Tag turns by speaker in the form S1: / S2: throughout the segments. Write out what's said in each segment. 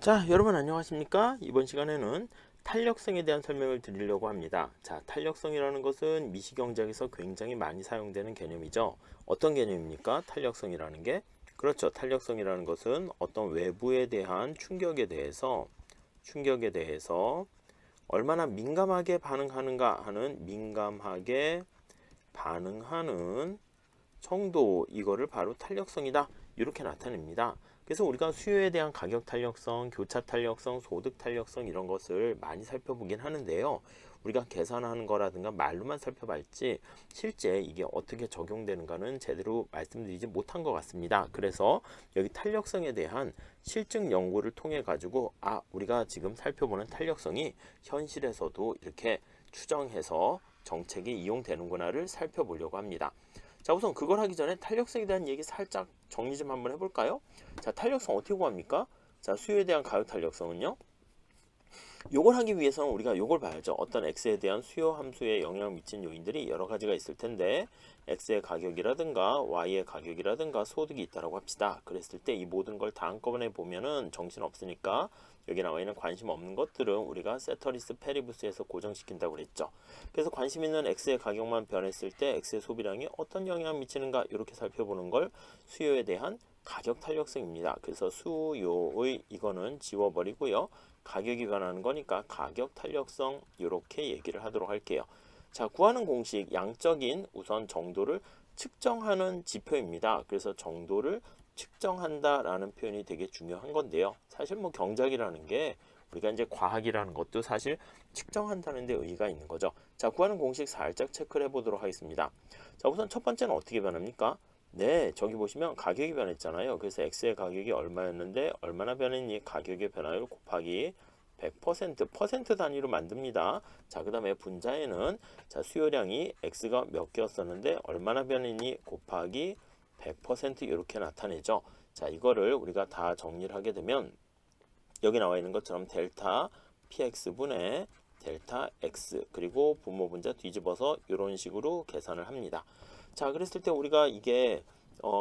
S1: 자, 여러분 안녕하십니까? 이번 시간에는 탄력성에 대한 설명을 드리려고 합니다. 자, 탄력성이라는 것은 미시경제학에서 굉장히 많이 사용되는 개념이죠. 어떤 개념입니까? 탄력성이라는 게? 그렇죠. 탄력성이라는 것은 어떤 외부에 대한 충격에 대해서 얼마나 민감하게 반응하는가 하는 민감하게 반응하는 정도, 이거를 바로 탄력성이다, 이렇게 나타냅니다. 그래서 우리가 수요에 대한 가격 탄력성, 교차 탄력성, 소득 탄력성 이런 것을 많이 살펴보긴 하는데요. 우리가 계산하는 거라든가 말로만 살펴봤지 실제 이게 어떻게 적용되는가는 제대로 말씀드리지 못한 것 같습니다. 그래서 여기 탄력성에 대한 실증 연구를 통해 가지고 우리가 지금 살펴보는 탄력성이 현실에서도 이렇게 추정해서 정책에 이용되는구나를 살펴보려고 합니다. 자, 우선 그걸 하기 전에 탄력성에 대한 얘기 살짝 정리 좀 한번 해볼까요? 자, 탄력성 어떻게 구합니까? 자, 수요에 대한 가격 탄력성은요, 요걸 하기 위해서는 우리가 요걸 봐야죠. 어떤 X에 대한 수요 함수에 영향을 미친 요인들이 여러 가지가 있을 텐데, X의 가격이라든가 Y의 가격이라든가 소득이 있다라고 합시다. 그랬을 때 이 모든 걸 다 한꺼번에 보면은 정신 없으니까 여기 나와 있는 관심 없는 것들은 우리가 세터리스 페리부스에서 고정시킨다고 그랬죠. 그래서 관심 있는 X의 가격만 변했을 때 X의 소비량이 어떤 영향을 미치는가 이렇게 살펴보는 걸 수요에 대한 가격 탄력성입니다. 그래서 수요의 이거는 지워버리고요. 가격이 변하는 거니까 가격 탄력성 이렇게 얘기를 하도록 할게요. 자, 구하는 공식 양적인 우선 정도를 측정하는 지표입니다. 그래서 정도를 측정한다라는 표현이 되게 중요한 건데요. 사실 뭐 경작이라는 게 우리가 이제 과학이라는 것도 사실 측정한다는 데 의의가 있는 거죠. 자, 구하는 공식 살짝 체크를 해보도록 하겠습니다. 자, 우선 첫 번째는 어떻게 변합니까? 네, 저기 보시면 가격이 변했잖아요. 그래서 X의 가격이 얼마였는데 얼마나 변했니? 가격의 변화율 곱하기 100% 단위로 만듭니다. 자, 그 다음에 분자에는 자, 수요량이 X가 몇 개였었는데 얼마나 변했니? 곱하기 100% 이렇게 나타내죠. 자, 이거를 우리가 다 정리를 하게 되면 여기 나와 있는 것처럼 델타 px분의 델타 x 그리고 분모 분자 뒤집어서 이런 식으로 계산을 합니다. 자, 그랬을 때 우리가 이게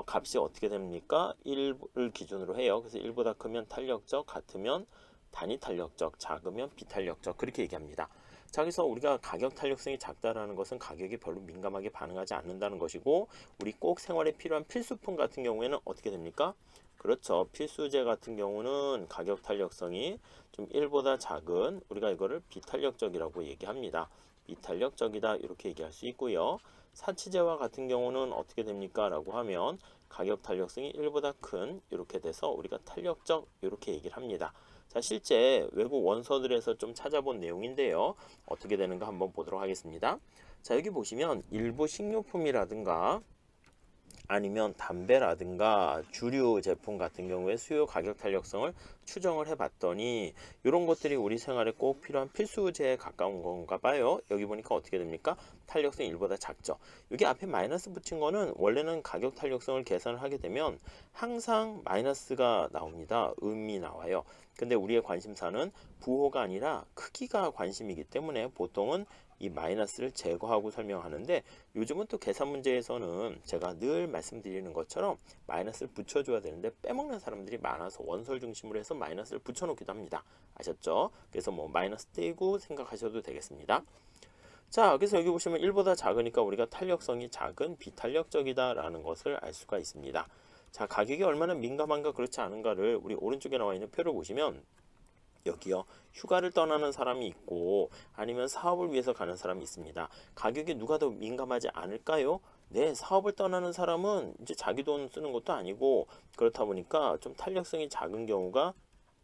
S1: 값이 어떻게 됩니까? 1을 기준으로 해요. 그래서 1보다 크면 탄력적, 같으면 단위 탄력적, 작으면 비탄력적 그렇게 얘기합니다. 자, 그래서 우리가 가격 탄력성이 작다라는 것은 가격이 별로 민감하게 반응하지 않는다는 것이고, 우리 꼭 생활에 필요한 필수품 같은 경우에는 어떻게 됩니까? 그렇죠. 필수재 같은 경우는 가격 탄력성이 좀 1보다 작은, 우리가 이거를 비탄력적이라고 얘기합니다. 비탄력적이다 이렇게 얘기할 수 있고요. 사치재와 같은 경우는 어떻게 됩니까? 라고 하면 가격 탄력성이 1보다 큰 이렇게 돼서 우리가 탄력적 이렇게 얘기를 합니다. 자, 실제 외국 원서들에서 좀 찾아본 내용인데요. 어떻게 되는가 한번 보도록 하겠습니다. 자, 여기 보시면 일부 식료품이라든가 아니면 담배라든가 주류 제품 같은 경우에 수요 가격 탄력성을 추정을 해봤더니 이런 것들이 우리 생활에 꼭 필요한 필수재에 가까운 건가 봐요. 여기 보니까 어떻게 됩니까? 탄력성이 1보다 작죠. 여기 앞에 마이너스 붙인 거는 원래는 가격 탄력성을 계산을 하게 되면 항상 마이너스가 나옵니다. 음이 나와요. 근데 우리의 관심사는 부호가 아니라 크기가 관심이기 때문에 보통은 이 마이너스를 제거하고 설명하는데, 요즘은 또 계산 문제에서는 제가 늘 말씀드리는 것처럼 마이너스를 붙여줘야 되는데 빼먹는 사람들이 많아서 원설 중심으로 해서 마이너스를 붙여놓기도 합니다. 아셨죠? 그래서 뭐 마이너스 떼고 생각하셔도 되겠습니다. 자, 그래서 여기 보시면 1보다 작으니까 우리가 탄력성이 작은 비탄력적이다 라는 것을 알 수가 있습니다. 자, 가격이 얼마나 민감한가 그렇지 않은가를 우리 오른쪽에 나와 있는 표를 보시면 여기요, 휴가를 떠나는 사람이 있고 아니면 사업을 위해서 가는 사람이 있습니다. 가격에 누가 더 민감하지 않을까요? 네, 사업을 떠나는 사람은 이제 자기 돈 쓰는 것도 아니고 그렇다 보니까 좀 탄력성이 작은 경우가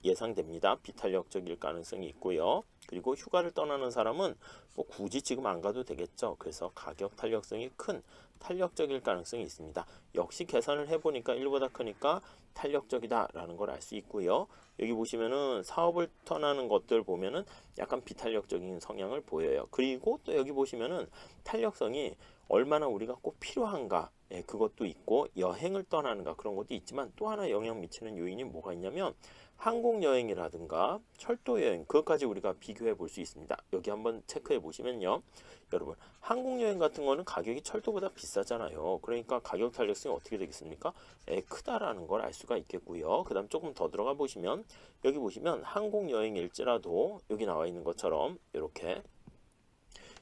S1: 예상됩니다. 비탄력적일 가능성이 있고요. 그리고 휴가를 떠나는 사람은 뭐 굳이 지금 안 가도 되겠죠. 그래서 가격 탄력성이 큰 탄력적일 가능성이 있습니다. 역시 계산을 해보니까 1보다 크니까 탄력적이다 라는 걸 알 수 있고요. 여기 보시면은 사업을 떠나는 것들 보면은 약간 비탄력적인 성향을 보여요. 그리고 또 여기 보시면은 탄력성이 얼마나 우리가 꼭 필요한가 예, 그것도 있고 여행을 떠나는가 그런 것도 있지만 또 하나 영향 미치는 요인이 뭐가 있냐면 항공 여행이라든가 철도 여행 그것까지 우리가 비교해 볼 수 있습니다. 여기 한번 체크해 보시면요. 여러분 항공 여행 같은 거는 가격이 철도보다 비싸잖아요. 그러니까 가격 탄력성이 어떻게 되겠습니까? 예, 크다라는 걸 알 수가 있겠고요. 그 다음 조금 더 들어가 보시면 여기 보시면 항공 여행일지라도 여기 나와 있는 것처럼 이렇게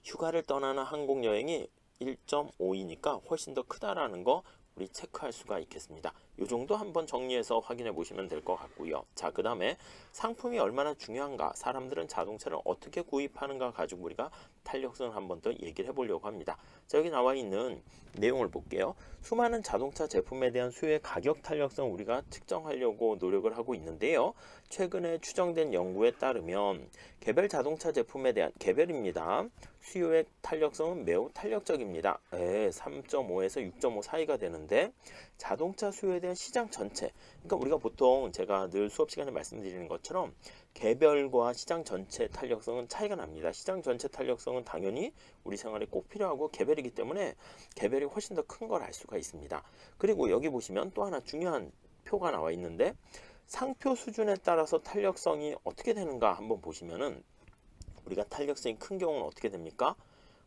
S1: 휴가를 떠나는 항공 여행이 1.5이니까 훨씬 더 크다라는 거 우리 체크할 수가 있겠습니다. 이 정도 한번 정리해서 확인해 보시면 될 것 같고요. 자, 그 다음에 상품이 얼마나 중요한가, 사람들은 자동차를 어떻게 구입하는가 가지고 우리가 탄력성을 한번 더 얘기를 해보려고 합니다. 자, 여기 나와 있는 내용을 볼게요. 수많은 자동차 제품에 대한 수요의 가격 탄력성을 우리가 측정하려고 노력을 하고 있는데요. 최근에 추정된 연구에 따르면 개별 자동차 제품에 대한 개별입니다. 수요의 탄력성은 매우 탄력적입니다. 3.5에서 6.5 사이가 되는데 자동차 수요에 대한 시장 전체, 그러니까 우리가 보통 제가 늘 수업 시간에 말씀드리는 것처럼 개별과 시장 전체 탄력성은 차이가 납니다. 시장 전체 탄력성은 당연히 우리 생활에 꼭 필요하고 개별이기 때문에 개별이 훨씬 더 큰 걸 알 수가 있습니다. 그리고 여기 보시면 또 하나 중요한 표가 나와 있는데 상표 수준에 따라서 탄력성이 어떻게 되는가 한번 보시면은 우리가 탄력성이 큰 경우는 어떻게 됩니까?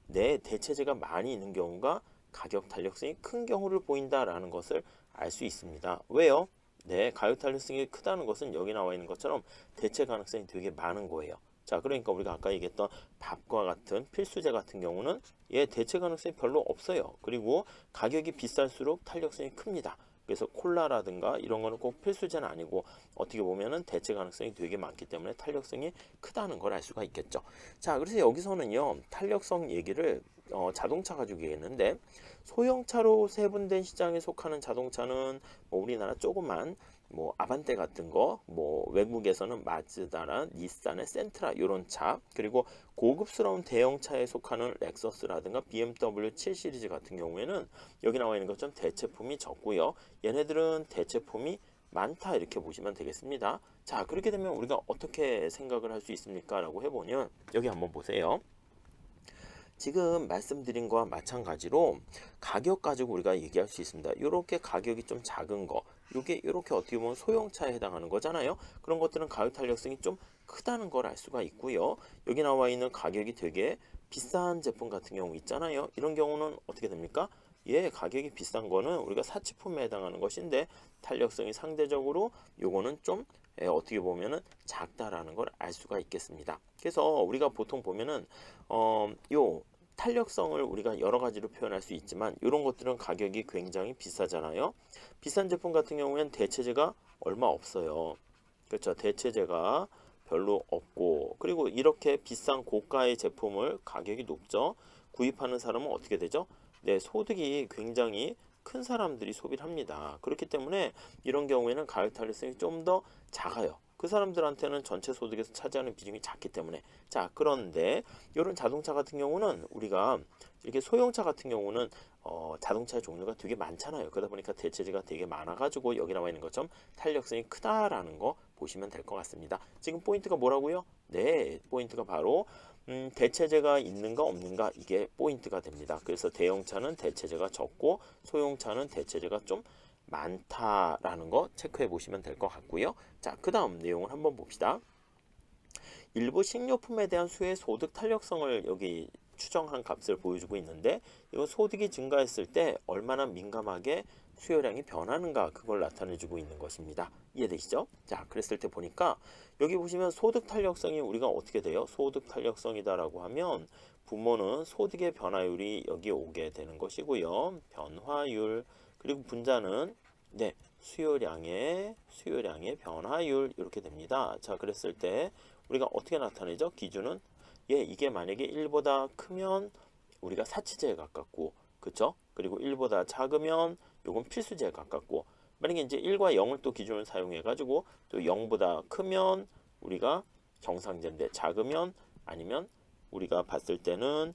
S1: 내 대체재가 많이 있는 경우가 가격 탄력성이 큰 경우를 보인다라는 것을 알 수 있습니다. 왜요? 네, 가격 탄력성이 크다는 것은 여기 나와 있는 것처럼 대체 가능성이 되게 많은 거예요. 자, 그러니까 우리가 아까 얘기했던 밥과 같은 필수재 같은 경우는 얘 대체 가능성이 별로 없어요. 그리고 가격이 비쌀수록 탄력성이 큽니다. 그래서 콜라라든가 이런 거는 꼭 필수재는 아니고 어떻게 보면은 대체 가능성이 되게 많기 때문에 탄력성이 크다는 걸 알 수가 있겠죠. 자, 그래서 여기서는요 탄력성 얘기를 자동차 가지고 얘기했는데 소형차로 세분된 시장에 속하는 자동차는 뭐 우리나라 조그만 뭐 아반떼 같은 거, 뭐 외국에서는 마즈다나 닛산의 센트라 이런 차, 그리고 고급스러운 대형차에 속하는 렉서스라든가 BMW 7 시리즈 같은 경우에는 여기 나와 있는 것처럼 대체품이 적고요. 얘네들은 대체품이 많다 이렇게 보시면 되겠습니다. 자, 그렇게 되면 우리가 어떻게 생각을 할 수 있습니까? 라고 해보면 여기 한번 보세요. 지금 말씀드린 거와 마찬가지로 가격 가지고 우리가 얘기할 수 있습니다. 이렇게 가격이 좀 작은 거, 이게 이렇게 어떻게 보면 소형차에 해당하는 거잖아요. 그런 것들은 가격 탄력성이 좀 크다는 걸 알 수가 있고요. 여기 나와 있는 가격이 되게 비싼 제품 같은 경우 있잖아요. 이런 경우는 어떻게 됩니까? 가격이 비싼 거는 우리가 사치품에 해당하는 것인데 탄력성이 상대적으로 요거는 좀 어떻게 보면은 작다라는 걸 알 수가 있겠습니다. 그래서 우리가 보통 보면은 요 탄력성을 우리가 여러 가지로 표현할 수 있지만 이런 것들은 가격이 굉장히 비싸잖아요. 비싼 제품 같은 경우에는 대체재가 얼마 없어요. 그렇죠. 대체재가 별로 없고, 그리고 이렇게 비싼 고가의 제품을 가격이 높죠. 구입하는 사람은 어떻게 되죠? 네, 소득이 굉장히 큰 사람들이 소비를 합니다. 그렇기 때문에 이런 경우에는 가격 탄력성이 좀 더 작아요. 그 사람들한테는 전체 소득에서 차지하는 비중이 작기 때문에. 자, 그런데 이런 자동차 같은 경우는 우리가 이렇게 소형차 같은 경우는 자동차의 종류가 되게 많잖아요. 그러다 보니까 대체재가 되게 많아가지고 여기 나와 있는 것처럼 탄력성이 크다라는 거 보시면 될 것 같습니다. 지금 포인트가 뭐라고요? 네, 포인트가 바로 대체재가 있는가 없는가, 이게 포인트가 됩니다. 그래서 대형차는 대체재가 적고 소형차는 대체재가 좀 많다라는 거 체크해 보시면 될 것 같고요. 자, 그 다음 내용을 한번 봅시다. 일부 식료품에 대한 수의 소득 탄력성을 여기 추정한 값을 보여주고 있는데, 이거 소득이 증가했을 때 얼마나 민감하게 수요량이 변하는가, 그걸 나타내주고 있는 것입니다. 이해되시죠? 자, 그랬을 때 보니까 여기 보시면 소득 탄력성이 우리가 어떻게 돼요? 소득 탄력성이다라고 하면 부모는 소득의 변화율이 여기 오게 되는 것이고요. 변화율, 그리고 분자는 네, 수요량의 변화율 이렇게 됩니다. 자, 그랬을 때 우리가 어떻게 나타내죠? 기준은 이게 만약에 1보다 크면 우리가 사치제에 가깝고, 그쵸? 그리고 1보다 작으면 요건 필수제에 가깝고, 만약에 이제 1과 0을 또 기준을 사용해 가지고 또 0보다 크면 우리가 정상제인데 작으면 아니면 우리가 봤을 때는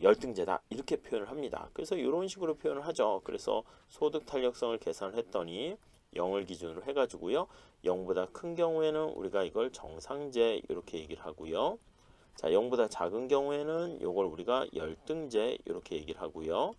S1: 열등제다 이렇게 표현을 합니다. 그래서 이런 식으로 표현을 하죠. 그래서 소득 탄력성을 계산을 했더니 0을 기준으로 해가지고요. 0보다 큰 경우에는 우리가 이걸 정상제 이렇게 얘기를 하고요. 자, 0보다 작은 경우에는 이걸 우리가 열등제 이렇게 얘기를 하고요.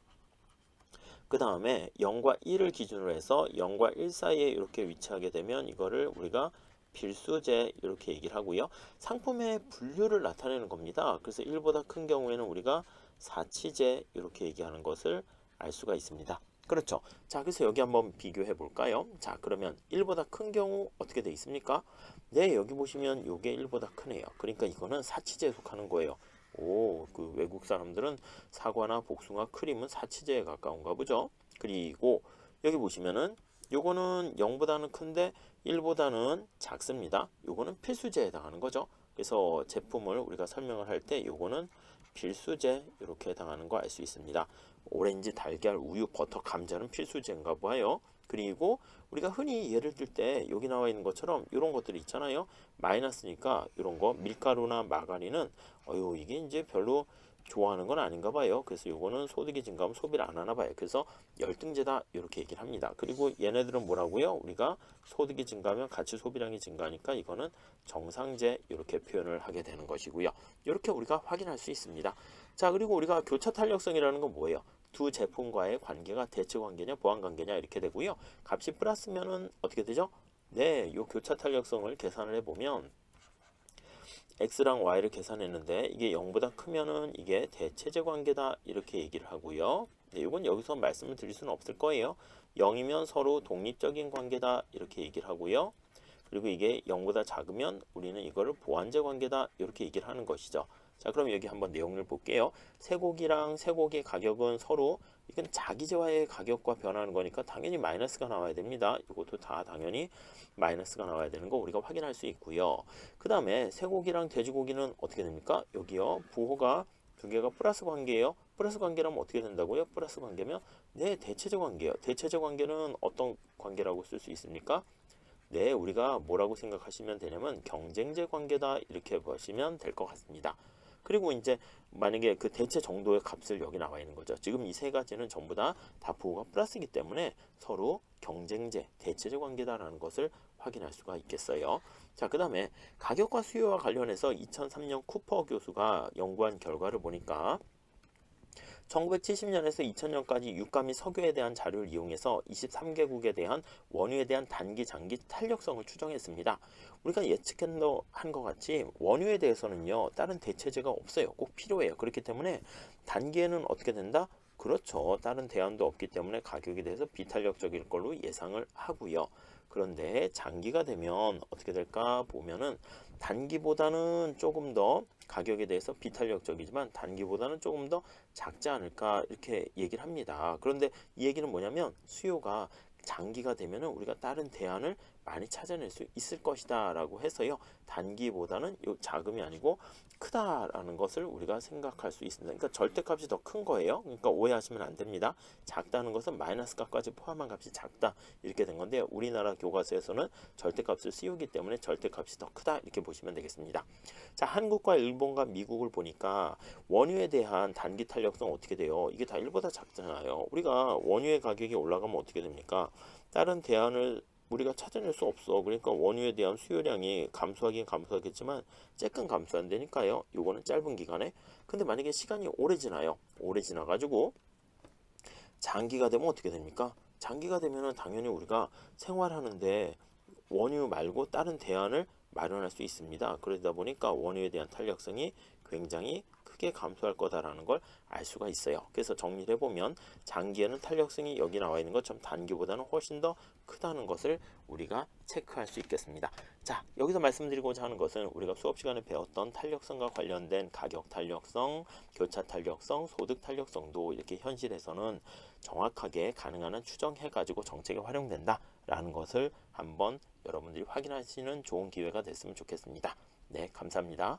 S1: 그 다음에 0과 1을 기준으로 해서 0과 1 사이에 이렇게 위치하게 되면 이거를 우리가 필수제 이렇게 얘기를 하고요. 상품의 분류를 나타내는 겁니다. 그래서 1보다 큰 경우에는 우리가 사치제 이렇게 얘기하는 것을 알 수가 있습니다. 그렇죠. 자, 그래서 여기 한번 비교해 볼까요? 자, 그러면 1보다 큰 경우 어떻게 돼 있습니까? 네, 여기 보시면 요게 1보다 크네요. 그러니까 이거는 사치제에 속하는 거예요. 오, 그 외국 사람들은 사과나 복숭아, 크림은 사치제에 가까운가 보죠. 그리고 여기 보시면은 요거는 0보다는 큰데 1보다는 작습니다. 요거는 필수제에 해당하는 거죠. 그래서 제품을 우리가 설명을 할 때 요거는 필수제 이렇게 해당하는 거 알 수 있습니다. 오렌지, 달걀, 우유, 버터, 감자는 필수제인가 봐요. 그리고 우리가 흔히 예를 들 때 여기 나와 있는 것처럼 이런 것들이 있잖아요. 마이너스니까 이런 거 밀가루나 마가린은 이게 이제 별로 좋아하는 건 아닌가 봐요. 그래서 요거는 소득이 증가하면 소비를 안 하나 봐요. 그래서 열등제다 이렇게 얘기를 합니다. 그리고 얘네들은 뭐라고요? 우리가 소득이 증가하면 같이 소비량이 증가하니까 이거는 정상제 이렇게 표현을 하게 되는 것이고요. 이렇게 우리가 확인할 수 있습니다. 자, 그리고 우리가 교차 탄력성이라는 건 뭐예요? 두 제품과의 관계가 대체 관계냐 보완 관계냐 이렇게 되고요. 값이 플러스면은 어떻게 되죠? 네, 요 교차 탄력성을 계산을 해보면 x랑 y를 계산했는데 이게 0보다 크면은 이게 대체제 관계다 이렇게 얘기를 하고요. 네, 이건 여기서 말씀을 드릴 수는 없을 거예요. 0이면 서로 독립적인 관계다 이렇게 얘기를 하고요. 그리고 이게 0보다 작으면 우리는 이거를 보완제 관계다 이렇게 얘기를 하는 것이죠. 자, 그럼 여기 한번 내용을 볼게요. 쇠고기랑 쇠고기 가격은 서로 이건 자기재화의 가격과 변하는 거니까 당연히 마이너스가 나와야 됩니다. 이것도 다 당연히 마이너스가 나와야 되는 거 우리가 확인할 수 있고요. 그 다음에 쇠고기랑 돼지고기는 어떻게 됩니까? 여기요. 부호가 두 개가 플러스 관계예요. 플러스 관계라면 어떻게 된다고요? 플러스 관계면 네, 대체제 관계예요. 대체제 관계는 어떤 관계라고 쓸 수 있습니까? 네, 우리가 뭐라고 생각하시면 되냐면 경쟁제 관계다 이렇게 보시면 될 것 같습니다. 그리고 이제 만약에 그 대체 정도의 값을 여기 나와 있는 거죠. 지금 이 세 가지는 전부 다 부호가 플러스이기 때문에 서로 경쟁제, 대체제 관계다라는 것을 확인할 수가 있겠어요. 자, 그 다음에 가격과 수요와 관련해서 2003년 쿠퍼 교수가 연구한 결과를 보니까 1970년에서 2000년까지 유가 및 석유에 대한 자료를 이용해서 23개국에 대한 원유에 대한 단기, 장기 탄력성을 추정했습니다. 우리가 예측한 것 같이 원유에 대해서는요, 다른 대체제가 없어요. 꼭 필요해요. 그렇기 때문에 단기에는 어떻게 된다? 그렇죠. 다른 대안도 없기 때문에 가격에 대해서 비탄력적일 걸로 예상을 하고요. 그런데 장기가 되면 어떻게 될까 보면은 단기보다는 조금 더 가격에 대해서 비탄력적이지만 단기보다는 조금 더 작지 않을까 이렇게 얘기를 합니다. 그런데 이 얘기는 뭐냐면 수요가 장기가 되면은 우리가 다른 대안을 많이 찾아낼 수 있을 것이다 라고 해서요. 단기보다는 요 자금이 아니고 크다라는 것을 우리가 생각할 수 있습니다. 그러니까 절대값이 더 큰 거예요. 그러니까 오해하시면 안 됩니다. 작다는 것은 마이너스 값까지 포함한 값이 작다 이렇게 된 건데요. 우리나라 교과서에서는 절대값을 씌우기 때문에 절대값이 더 크다 이렇게 보시면 되겠습니다. 자, 한국과 일본과 미국을 보니까 원유에 대한 단기 탄력성 어떻게 돼요? 이게 다 1보다 작잖아요. 우리가 원유의 가격이 올라가면 어떻게 됩니까? 다른 대안을 우리가 찾아낼 수 없어. 그러니까 원유에 대한 수요량이 감소하긴 감소하겠지만 쬐끔 감소 안 되니까요. 요거는 짧은 기간에. 근데 만약에 시간이 오래 지나요. 오래 지나가지고 장기가 되면 어떻게 됩니까? 장기가 되면은 당연히 우리가 생활하는데 원유 말고 다른 대안을 마련할 수 있습니다. 그러다 보니까 원유에 대한 탄력성이 굉장히 크게 감소할 거다라는 걸 알 수가 있어요. 그래서 정리를 해보면 장기에는 탄력성이 여기 나와 있는 것처럼 단기보다는 훨씬 더 크다는 것을 우리가 체크할 수 있겠습니다. 자, 여기서 말씀드리고자 하는 것은 우리가 수업 시간에 배웠던 탄력성과 관련된 가격 탄력성, 교차 탄력성, 소득 탄력성도 이렇게 현실에서는 정확하게 가능한 한 추정해가지고 정책에 활용된다라는 것을 한번 여러분들이 확인하시는 좋은 기회가 됐으면 좋겠습니다. 네, 감사합니다.